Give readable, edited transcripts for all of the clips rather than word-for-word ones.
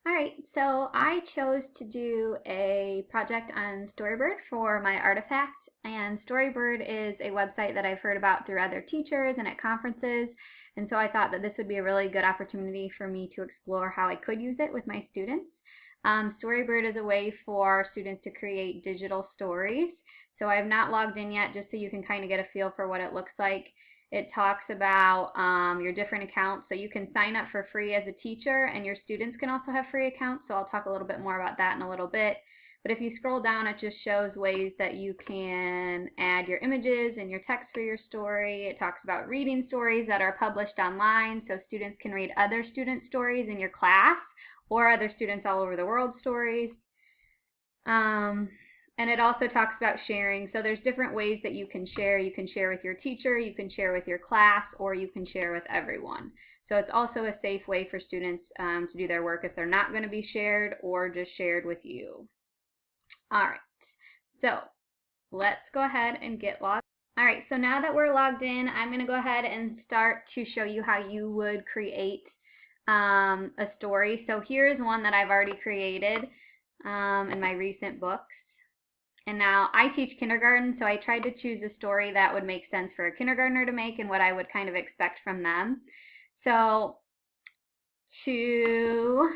All right, so I chose to do a project on Storybird for my artifact, and Storybird is a website that I've heard about through other teachers and at conferences, and so I thought that this would be a really good opportunity for me to explore how I could use it with my students. Storybird is a way for students to create digital stories. So I have not logged in yet, just so you can kind of get a feel for what it looks like. It talks about your different accounts. So you can sign up for free as a teacher, and your students can also have free accounts. So I'll talk a little bit more about that in a little bit. But if you scroll down, it just shows ways that you can add your images and your text for your story. It talks about reading stories that are published online, so students can read other student stories in your class or other students all over the world stories. And it also talks about sharing. So there's different ways that you can share. You can share with your teacher, you can share with your class, or you can share with everyone. So it's also a safe way for students to do their work if they're not going to be shared or just shared with you. All right, so let's go ahead and get logged. All right, so now that we're logged in, I'm going to go ahead and start to show you how you would create a story. So here's one that I've already created in my recent books. And now I teach kindergarten, so I tried to choose a story that would make sense for a kindergartner to make and what I would kind of expect from them. So to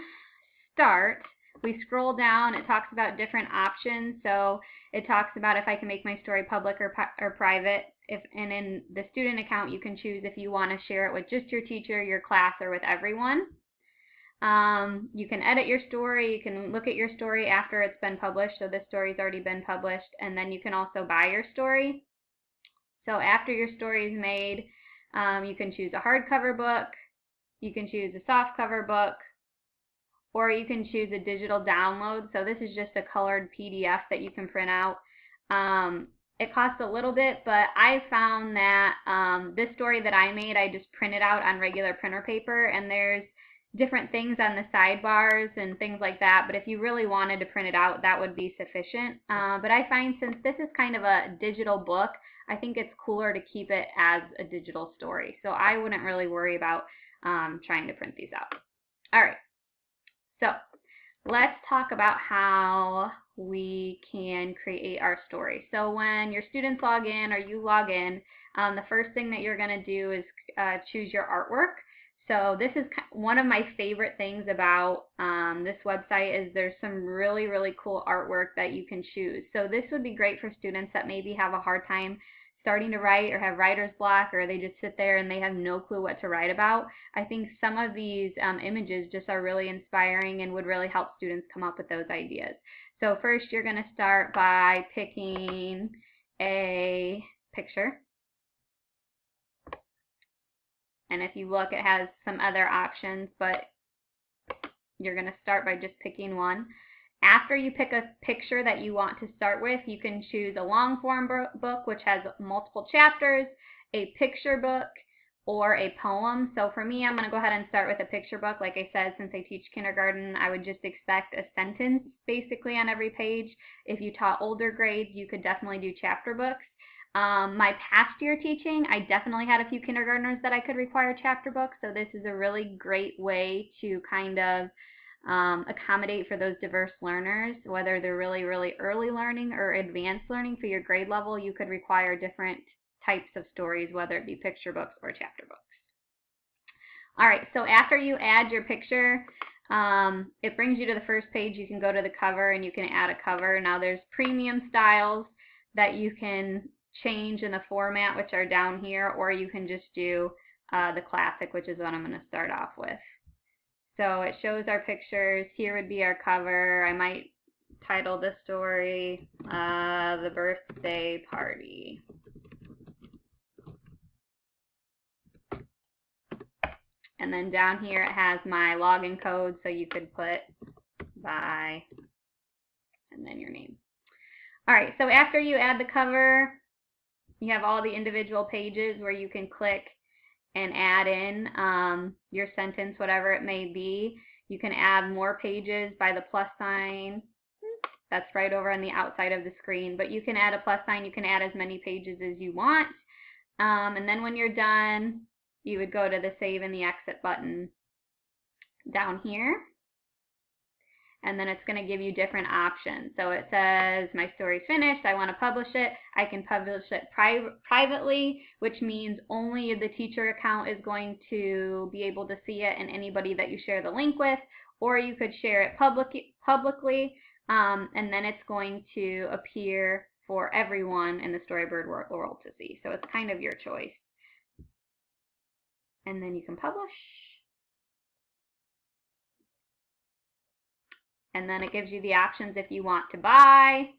start, we scroll down, it talks about different options. So it talks about if I can make my story public or private. And in the student account, you can choose if you want to share it with just your teacher, your class, or with everyone. You can edit your story, you can look at your story after it's been published, so this story's already been published, and then you can also buy your story. So after your story is made, you can choose a hardcover book, you can choose a softcover book, or you can choose a digital download. So this is just a colored PDF that you can print out. It costs a little bit, but I found that this story that I made, I just printed out on regular printer paper, and there's different things on the sidebars and things like that, but if you really wanted to print it out, that would be sufficient. But I find since this is kind of a digital book, I think it's cooler to keep it as a digital story. So I wouldn't really worry about trying to print these out. All right, so let's talk about how we can create our story. So when your students log in or you log in, the first thing that you're going to do is choose your artwork. So this is one of my favorite things about this website is there's some really, really cool artwork that you can choose. So this would be great for students that maybe have a hard time starting to write or have writer's block, or they just sit there and they have no clue what to write about. I think some of these images just are really inspiring and would really help students come up with those ideas. So first you're going to start by picking a picture. And if you look, it has some other options, but you're going to start by just picking one. After you pick a picture that you want to start with, you can choose a long form book, which has multiple chapters, a picture book, or a poem. So for me, I'm going to go ahead and start with a picture book. Like I said, since I teach kindergarten, I would just expect a sentence basically on every page. If you taught older grades, you could definitely do chapter books. My past year teaching, I definitely had a few kindergartners that I could require chapter books, so this is a really great way to kind of accommodate for those diverse learners, whether they're really, really early learning or advanced learning for your grade level. You could require different types of stories, whether it be picture books or chapter books. All right, so after you add your picture, it brings you to the first page. You can go to the cover and you can add a cover. Now there's premium styles that you can change in the format, which are down here, or you can just do the classic, which is what I'm going to start off with. So it shows our pictures. Here would be our cover. I might title the story The Birthday Party. And then down here it has my login code, so you could put by and then your name. All right, so after you add the cover, you have all the individual pages where you can click and add in your sentence, whatever it may be. You can add more pages by the plus sign. That's right over on the outside of the screen, but you can add a plus sign. You can add as many pages as you want. And then when you're done, you would go to the save and the exit button down here. and then it's going to give you different options. So it says my story's finished, I want to publish it. I can publish it privately, which means only the teacher account is going to be able to see it and anybody that you share the link with, or you could share it publicly, and then it's going to appear for everyone in the Storybird world to see. So it's kind of your choice. And then you can publish. And then it gives you the options if you want to buy.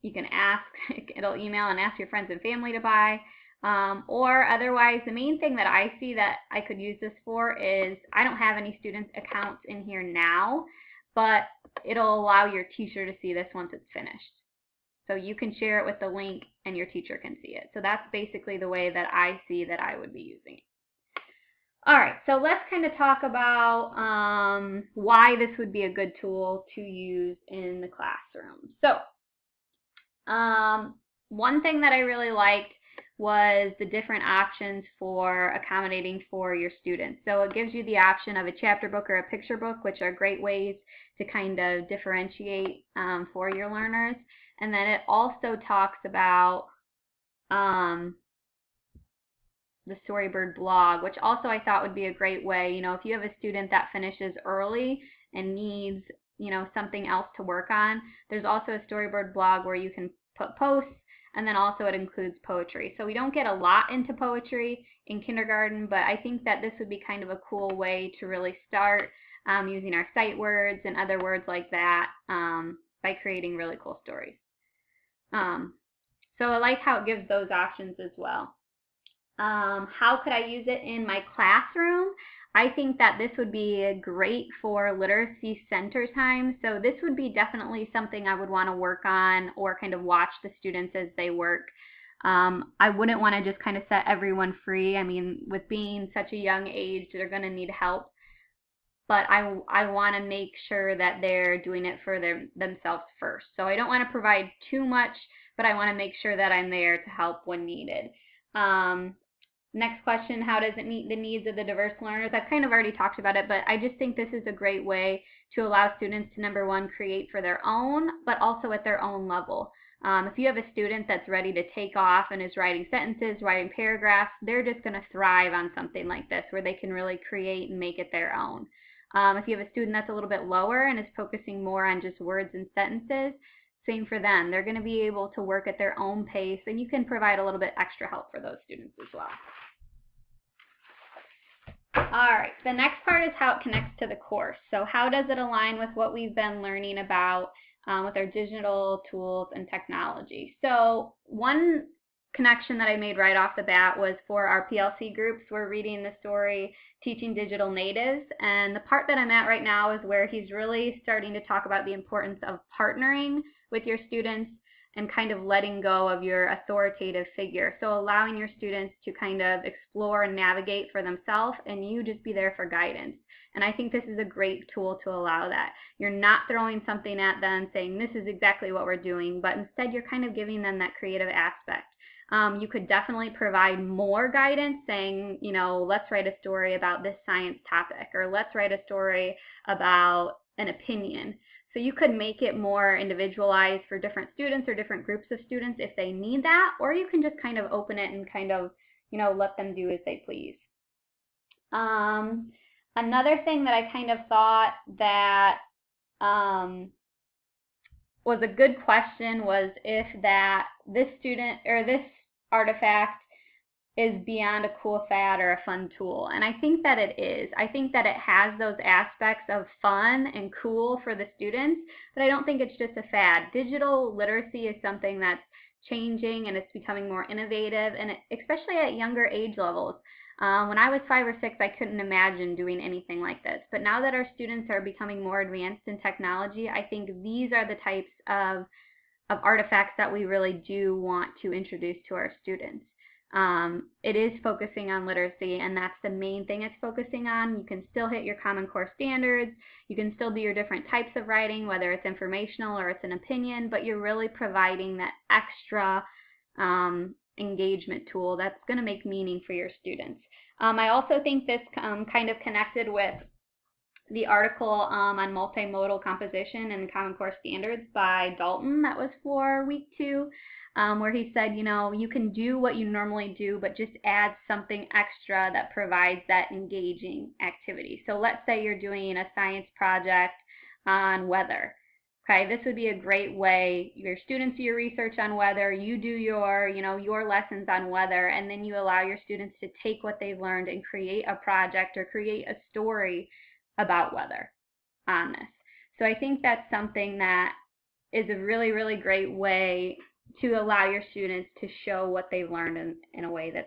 You can ask, it'll email and ask your friends and family to buy. Or otherwise, the main thing that I see that I could use this for is, I don't have any student accounts in here now, but it'll allow your teacher to see this once it's finished. So you can share it with the link and your teacher can see it. So that's basically the way that I see that I would be using it. All right, so let's kind of talk about why this would be a good tool to use in the classroom. So one thing that I really liked was the different options for accommodating for your students. So it gives you the option of a chapter book or a picture book, which are great ways to kind of differentiate for your learners. And then it also talks about the Storybird blog, which also I thought would be a great way. You know, if you have a student that finishes early and needs, you know, something else to work on, there's also a Storybird blog where you can put posts, and then also it includes poetry. So we don't get a lot into poetry in kindergarten, but I think that this would be kind of a cool way to really start using our sight words and other words like that by creating really cool stories. So I like how it gives those options as well. How could I use it in my classroom? I think that this would be great for literacy center time. So this would be definitely something I would want to work on or kind of watch the students as they work. I wouldn't want to just kind of set everyone free. I mean, with being such a young age, they're going to need help. But I want to make sure that they're doing it for themselves first. So I don't want to provide too much, but I want to make sure that I'm there to help when needed. Next question, how does it meet the needs of the diverse learners? I've kind of already talked about it, but I just think this is a great way to allow students to, number one, create for their own, but also at their own level. If you have a student that's ready to take off and is writing sentences, writing paragraphs, they're just going to thrive on something like this where they can really create and make it their own. If you have a student that's a little bit lower and is focusing more on just words and sentences, same for them. They're going to be able to work at their own pace, and you can provide a little bit extra help for those students as well. All right, the next part is how it connects to the course. So how does it align with what we've been learning about with our digital tools and technology? So one connection that I made right off the bat was for our PLC groups. We're reading the story Teaching Digital Natives, and the part that I'm at right now is where he's really starting to talk about the importance of partnering with your students and kind of letting go of your authoritative figure. So allowing your students to kind of explore and navigate for themselves, and you just be there for guidance. And I think this is a great tool to allow that. You're not throwing something at them saying this is exactly what we're doing, but instead you're kind of giving them that creative aspect. You could definitely provide more guidance saying, you know, let's write a story about this science topic, or let's write a story about an opinion. So you could make it more individualized for different students or different groups of students if they need that, or you can just kind of open it and kind of, you know, let them do as they please. Another thing that I kind of thought that was a good question was if that this student or this artifact is beyond a cool fad or a fun tool. And I think that it is. I think that it has those aspects of fun and cool for the students, but I don't think it's just a fad. Digital literacy is something that's changing and it's becoming more innovative, and especially at younger age levels. When I was 5 or 6, I couldn't imagine doing anything like this. But now that our students are becoming more advanced in technology, I think these are the types of artifacts that we really do want to introduce to our students. It is focusing on literacy, and that's the main thing it's focusing on. You can still hit your Common Core standards. You can still do your different types of writing, whether it's informational or it's an opinion, but you're really providing that extra engagement tool that's going to make meaning for your students. I also think this kind of connected with the article on multimodal composition and Common Core standards by Dalton that was for week 2, where he said, you can do what you normally do, but just add something extra that provides that engaging activity. So let's say you're doing a science project on weather. Okay, this would be a great way. Your students do your research on weather, you do your lessons on weather, and then you allow your students to take what they've learned and create a project or create a story about weather on this. So I think that's something that is a really, really great way to allow your students to show what they've learned in a way that's